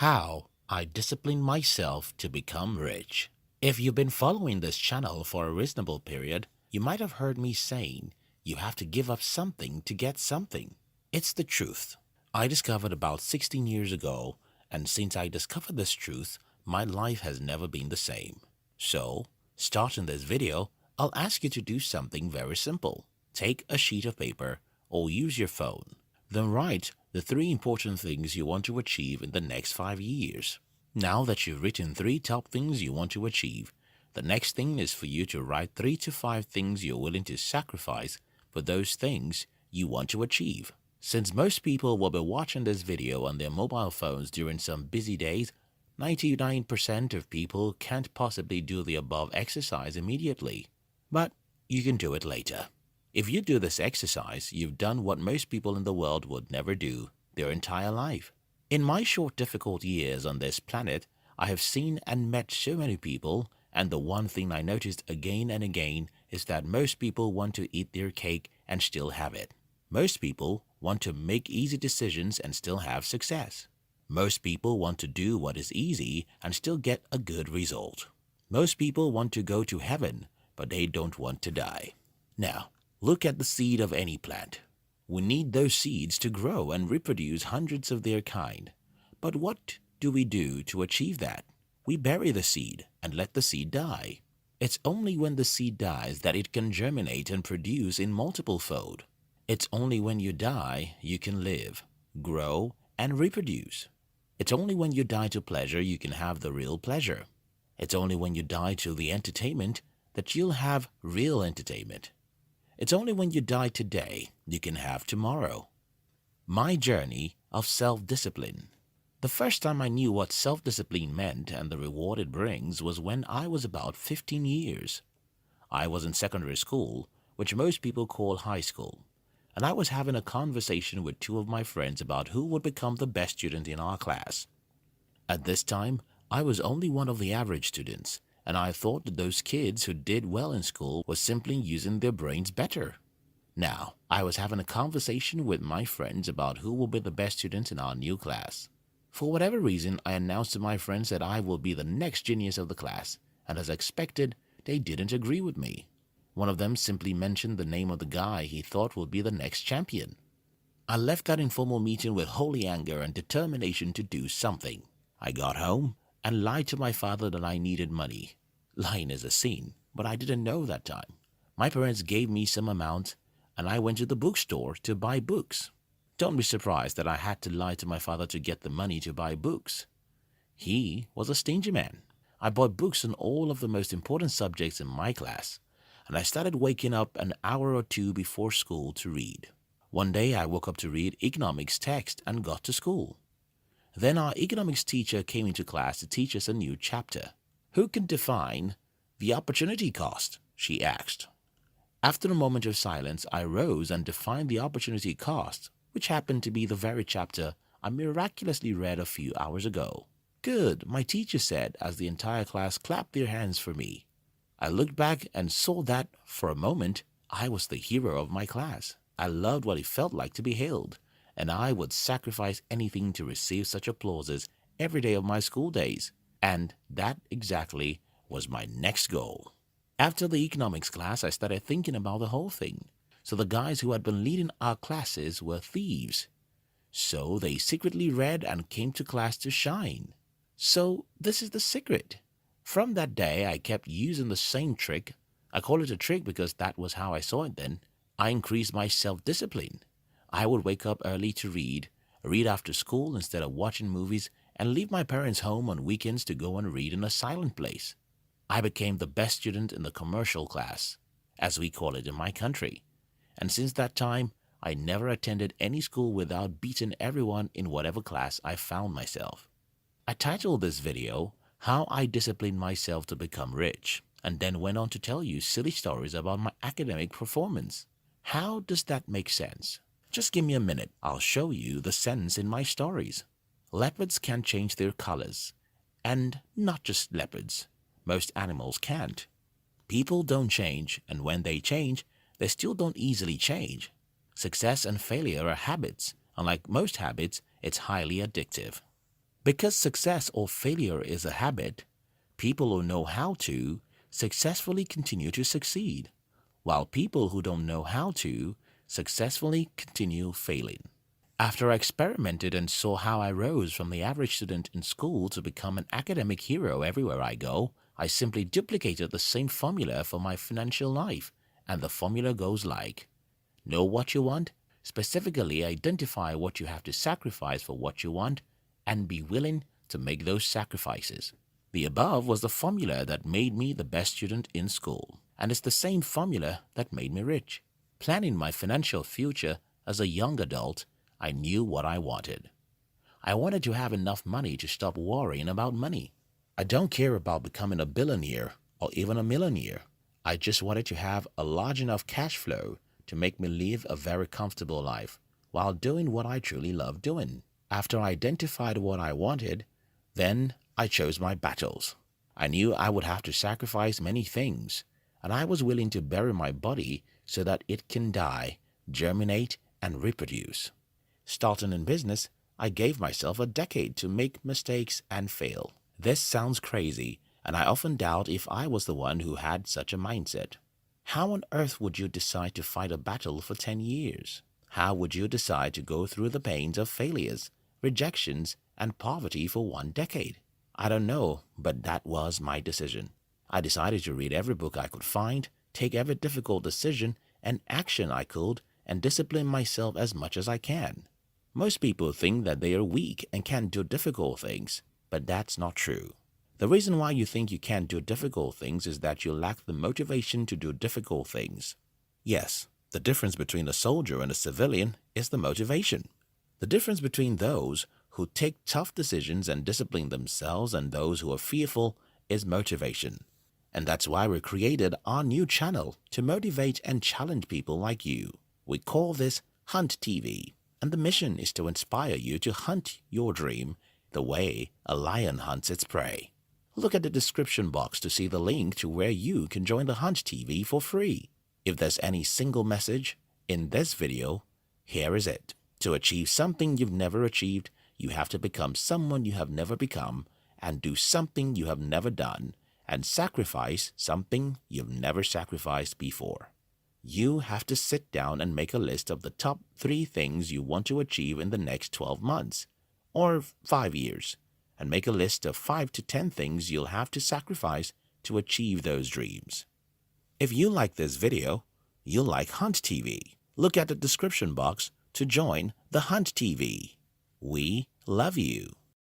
How I discipline myself to become rich. If you've been following this channel for a reasonable period, you might have heard me saying you have to give up something to get something. It's the truth. I discovered about 16 years ago, and since I discovered this truth, my life has never been the same. So, starting this video, I'll ask you to do something very simple. Take a sheet of paper or use your phone. Then write the 3 important things you want to achieve in the next 5 years. Now that you've written 3 top things you want to achieve, the next thing is for you to write 3 to 5 things you're willing to sacrifice for those things you want to achieve. Since most people will be watching this video on their mobile phones during some busy days, 99% of people can't possibly do the above exercise immediately. But you can do it later. If you do this exercise, you've done what most people in the world would never do their entire life. In my short difficult years on this planet, I have seen and met so many people, and the one thing I noticed again and again is that most people want to eat their cake and still have it. Most people want to make easy decisions and still have success. Most people want to do what is easy and still get a good result. Most people want to go to heaven, but they don't want to die. Now, look at the seed of any plant. We need those seeds to grow and reproduce hundreds of their kind. But what do we do to achieve that? We bury the seed and let the seed die. It's only when the seed dies that it can germinate and produce in multiple fold. It's only when you die you can live, grow, and reproduce. It's only when you die to pleasure you can have the real pleasure. It's only when you die to the entertainment that you'll have real entertainment. It's only when you die today you can have tomorrow. My journey of self-discipline. The first time I knew what self-discipline meant and the reward it brings was when I was about 15 years. I was in secondary school, which most people call high school, and I was having a conversation with 2 of my friends about who would become the best student in our class. At this time, I was only one of the average students, and I thought that those kids who did well in school were simply using their brains better. Now, I was having a conversation with my friends about who will be the best students in our new class. For whatever reason, I announced to my friends that I will be the next genius of the class, and as expected, they didn't agree with me. One of them simply mentioned the name of the guy he thought would be the next champion. I left that informal meeting with holy anger and determination to do something. I got home and lied to my father that I needed money. Lying is a sin, but I didn't know that time. My parents gave me some amount, and I went to the bookstore to buy books. Don't be surprised that I had to lie to my father to get the money to buy books. He was a stingy man. I bought books on all of the most important subjects in my class, and I started waking up an hour or 2 before school to read. One day I woke up to read economics text and got to school. Then our economics teacher came into class to teach us a new chapter. Who can define the opportunity cost? She asked. After a moment of silence, I rose and defined the opportunity cost, which happened to be the very chapter I miraculously read a few hours ago. Good, my teacher said as the entire class clapped their hands for me. I looked back and saw that, for a moment, I was the hero of my class. I loved what it felt like to be hailed, and I would sacrifice anything to receive such applauses every day of my school days. And that exactly was my next goal. After the economics class, I started thinking about the whole thing. So the guys who had been leading our classes were thieves. So they secretly read and came to class to shine. So this is the secret. From that day, I kept using the same trick. I call it a trick because that was how I saw it then. I increased my self-discipline. I would wake up early to read after school instead of watching movies, and leave my parents home on weekends to go and read in a silent place. I became the best student in the commercial class, as we call it in my country. And since that time, I never attended any school without beating everyone in whatever class I found myself. I titled this video, How I Disciplined Myself to Become Rich, and then went on to tell you silly stories about my academic performance. How does that make sense? Just give me a minute, I'll show you the sense in my stories. Leopards can change their colors. And not just leopards. Most animals can't. People don't change, and when they change, they still don't easily change. Success and failure are habits, and like most habits, it's highly addictive. Because success or failure is a habit, people who know how to successfully continue to succeed, while people who don't know how to successfully continue failing. After I experimented and saw how I rose from the average student in school to become an academic hero everywhere I go, I simply duplicated the same formula for my financial life, and the formula goes like: know what you want, specifically identify what you have to sacrifice for what you want, and be willing to make those sacrifices. The above was the formula that made me the best student in school, and it's the same formula that made me rich. Planning my financial future as a young adult, I knew what I wanted. I wanted to have enough money to stop worrying about money. I don't care about becoming a billionaire or even a millionaire. I just wanted to have a large enough cash flow to make me live a very comfortable life while doing what I truly love doing. After I identified what I wanted, then I chose my battles. I knew I would have to sacrifice many things, and I was willing to bury my body so that it can die, germinate, and reproduce. Starting in business, I gave myself a decade to make mistakes and fail. This sounds crazy, and I often doubt if I was the one who had such a mindset. How on earth would you decide to fight a battle for 10 years? How would you decide to go through the pains of failures, rejections, and poverty for 1 decade? I don't know, but that was my decision. I decided to read every book I could find, take every difficult decision and action I could, and discipline myself as much as I can. Most people think that they are weak and can't do difficult things, but that's not true. The reason why you think you can't do difficult things is that you lack the motivation to do difficult things. Yes, the difference between a soldier and a civilian is the motivation. The difference between those who take tough decisions and discipline themselves and those who are fearful is motivation. And that's why we created our new channel to motivate and challenge people like you. We call this Hunt TV, and the mission is to inspire you to hunt your dream the way a lion hunts its prey. Look at the description box to see the link to where you can join the Hunt TV for free. If there's any single message in this video, here is it. To achieve something you've never achieved, you have to become someone you have never become, and do something you have never done, and sacrifice something you've never sacrificed before. You have to sit down and make a list of the top 3 things you want to achieve in the next 12 months, or 5 years, and make a list of 5 to 10 things you'll have to sacrifice to achieve those dreams. If you like this video, you'll like Hunt TV. Look at the description box to join the Hunt TV. We love you.